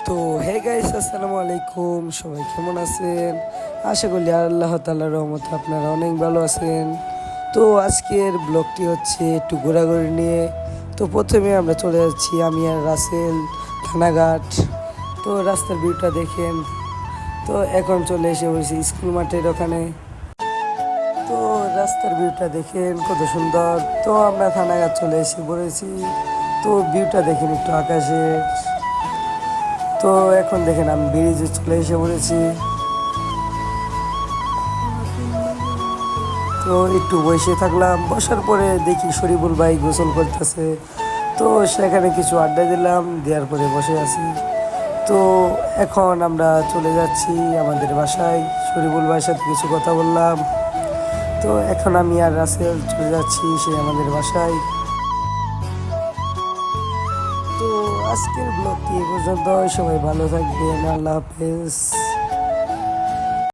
তো hey guys, আসসালামু আলাইকুম। সবাই কেমন আছেন? আশা করি আল্লাহ তাআলার রহমতে আপনারা অনেক ভালো আছেন। তো আজকের ব্লগটি হচ্ছে একটু ঘোরাঘুরি নিয়ে। তো প্রথমে আমরা চলে যাচ্ছি আমি আর রাসেল থানাঘাট। তো রাস্তার ভিউটা দেখেন। তো এখন চলে এসে বলছি স্কুল মাঠের ওখানে। তো রাস্তার ভিউটা দেখেন কত সুন্দর। তো আমরা থানাঘাট চলে এসে পড়েছি। তো ভিউটা দেখেন একটু আকাশের। তো এখন দেখেন আমি ব্রিজে চলে এসে পড়েছি। তো একটু বসে থাকলাম, বসার পরে দেখি শরীফুল ভাই গোসল করতেছে। তো সেখানে কিছু আড্ডা দিলাম, দেওয়ার পরে বসে আছি। তো এখন আমরা চলে যাচ্ছি আমাদের বাসায়। শরীফুল ভাইয়ের সাথে কিছু কথা বললাম। তো এখন আমি আর রাসেল চলে যাচ্ছি সেই আমাদের বাসায়। তো আজকের ব্লগটি এ পর্যন্ত। সবাই ভালো থাকবেন। আল্লাহ হাফেজ।